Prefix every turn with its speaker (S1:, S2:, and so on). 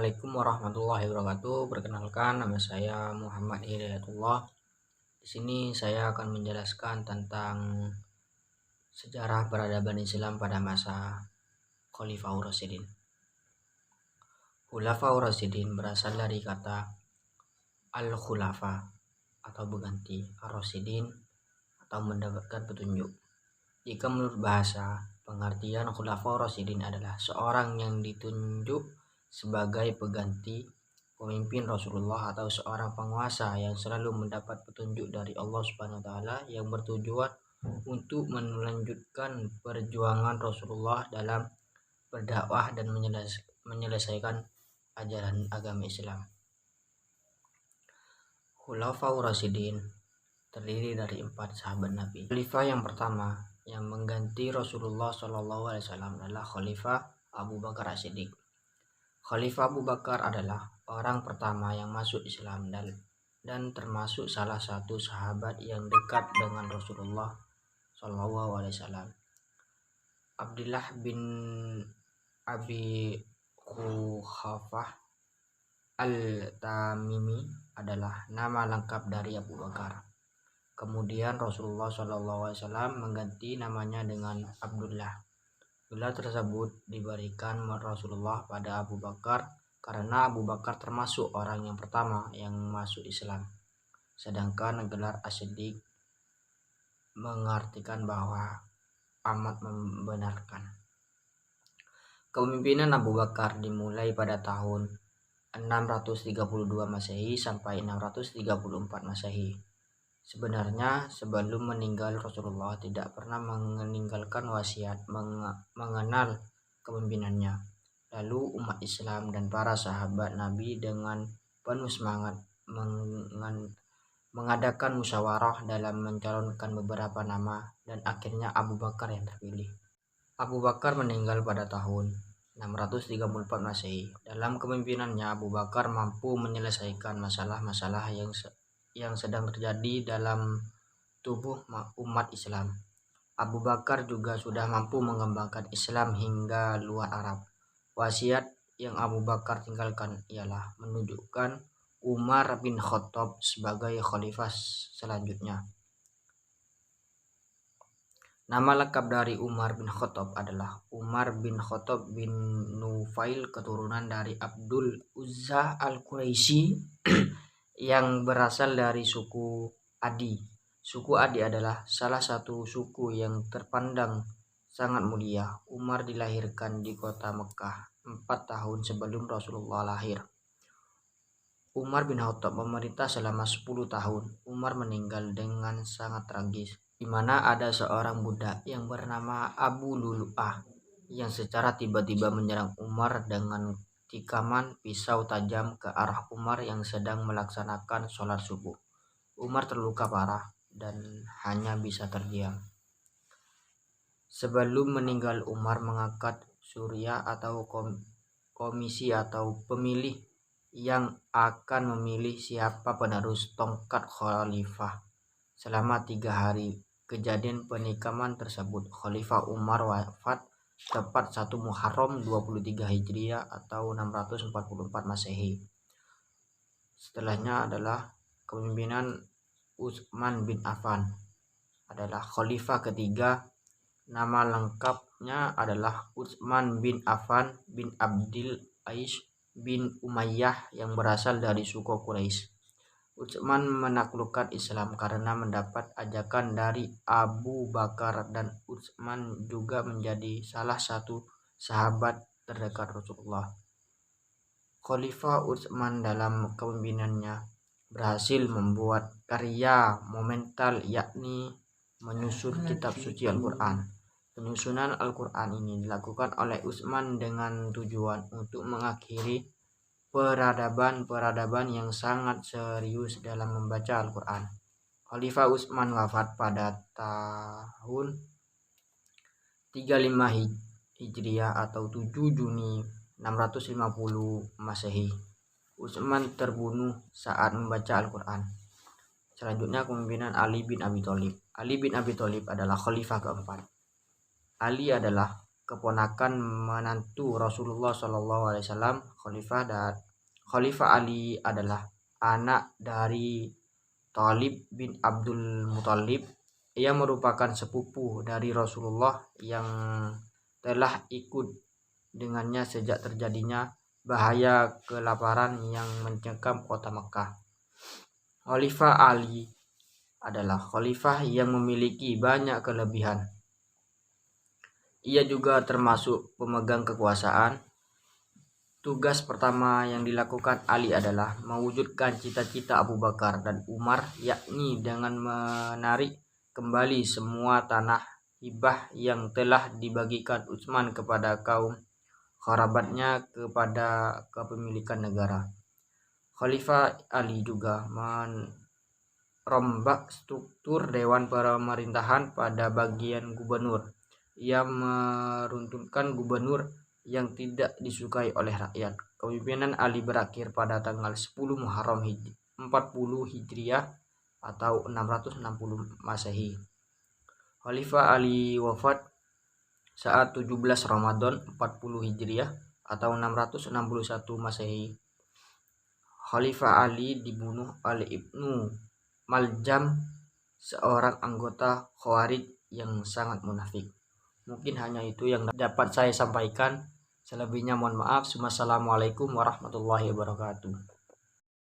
S1: Assalamualaikum warahmatullahi wabarakatuh. Perkenalkan, nama saya Muhammad Hidayatullah. Di sini saya akan menjelaskan tentang sejarah peradaban Islam pada masa Khalifahur Rasyidin. Khulafaur Rasyidin berasal dari kata al-khulafa atau berganti, ar-rasyidin atau mendapatkan petunjuk. Jika menurut bahasa, pengertian Khulafaur Rasyidin adalah seorang yang ditunjuk sebagai pengganti pemimpin Rasulullah atau seorang penguasa yang selalu mendapat petunjuk dari Allah Subhanahu wa taala yang bertujuan untuk melanjutkan perjuangan Rasulullah dalam berdakwah dan menyelesaikan ajaran agama Islam. Khulafaur Rasyidin terdiri dari 4 sahabat Nabi. Khalifah yang pertama yang mengganti Rasulullah SAW adalah Khalifah Abu Bakar As-Siddiq. Khalifah Abu Bakar adalah orang pertama yang masuk Islam dan termasuk salah satu sahabat yang dekat dengan Rasulullah SAW. Abdullah bin Abi Quhafah Al-Tamimi adalah nama lengkap dari Abu Bakar. Kemudian Rasulullah SAW mengganti namanya dengan Abdullah. Gelar tersebut diberikan Rasulullah pada Abu Bakar karena Abu Bakar termasuk orang yang pertama yang masuk Islam. Sedangkan gelar As-Siddiq mengartikan bahwa amat membenarkan. Kepemimpinan Abu Bakar dimulai pada tahun 632 Masehi sampai 634 Masehi. Sebenarnya sebelum meninggal Rasulullah tidak pernah meninggalkan wasiat mengenal kepemimpinannya. Lalu umat Islam dan para sahabat Nabi dengan penuh semangat mengadakan musyawarah dalam mencalonkan beberapa nama dan akhirnya Abu Bakar yang terpilih. Abu Bakar meninggal pada tahun 634 Masehi. Dalam kepemimpinannya Abu Bakar mampu menyelesaikan masalah-masalah yang sedang terjadi dalam tubuh umat Islam. Abu Bakar juga sudah mampu mengembangkan Islam hingga luar Arab. Wasiat yang Abu Bakar tinggalkan ialah menunjukkan Umar bin Khattab sebagai khalifah selanjutnya. Nama lengkap dari Umar bin Khattab adalah Umar bin Khattab bin Nufail, keturunan dari Abdul Uzza al-Quraisy yang berasal dari suku Adi. Suku Adi adalah salah satu suku yang terpandang sangat mulia. Umar dilahirkan di kota Mekah 4 tahun sebelum Rasulullah lahir. Umar bin Khattab memerintah selama 10 tahun. Umar meninggal dengan sangat tragis, di mana ada seorang budak yang bernama Abu Lulu'ah yang secara tiba-tiba menyerang Umar dengan tikaman pisau tajam ke arah Umar yang sedang melaksanakan sholat subuh. Umar terluka parah dan hanya bisa terdiam. Sebelum meninggal, Umar mengangkat surya atau komisi atau pemilih yang akan memilih siapa penerus tongkat khalifah. Selama 3 hari kejadian penikaman tersebut, Khalifah Umar wafat tepat 1 Muharram 23 Hijriah atau 644 Masehi. Setelahnya adalah kepemimpinan Utsman bin Affan, adalah khalifah ketiga. Nama lengkapnya adalah Utsman bin Affan bin Abdil Aish bin Umayyah yang berasal dari suku Quraisy. Utsman menaklukkan Islam karena mendapat ajakan dari Abu Bakar, dan Utsman juga menjadi salah satu sahabat terdekat Rasulullah. Khalifah Utsman dalam kepemimpinannya berhasil membuat karya monumental, yakni menyusun kitab suci Al-Quran. Penyusunan Al-Quran ini dilakukan oleh Utsman dengan tujuan untuk mengakhiri peradaban yang sangat serius dalam membaca Al-Quran. Khalifah Utsman wafat pada tahun 35 Hijriah atau 7 Juni 650 Masehi. Utsman terbunuh saat membaca Al-Quran. Selanjutnya kepemimpinan Ali bin Abi Thalib. Ali bin Abi Thalib adalah khalifah keempat. Ali adalah keponakan menantu Rasulullah SAW. Khalifah Ali adalah anak dari Thalib bin Abdul Muthalib. Ia merupakan sepupu dari Rasulullah yang telah ikut dengannya sejak terjadinya bahaya kelaparan yang mencekam kota Makkah. Khalifah Ali adalah khalifah yang memiliki banyak kelebihan. Ia juga termasuk pemegang kekuasaan. Tugas pertama yang dilakukan Ali adalah mewujudkan cita-cita Abu Bakar dan Umar, yakni dengan menarik kembali semua tanah hibah yang telah dibagikan Utsman kepada kaum kerabatnya kepada kepemilikan negara. Khalifah Ali juga merombak struktur dewan pemerintahan pada bagian gubernur. Ia meruntuhkan gubernur yang tidak disukai oleh rakyat. Kepemimpinan Ali berakhir pada tanggal 10 Muharram 40 Hijriah atau 660 Masehi. Khalifah Ali wafat saat 17 Ramadan 40 Hijriah atau 661 Masehi. Khalifah Ali dibunuh oleh Ibnu Maljam, seorang anggota Khawarij yang sangat munafik. Mungkin hanya itu yang dapat saya sampaikan. Selebihnya mohon maaf. Wassalamualaikum warahmatullahi wabarakatuh.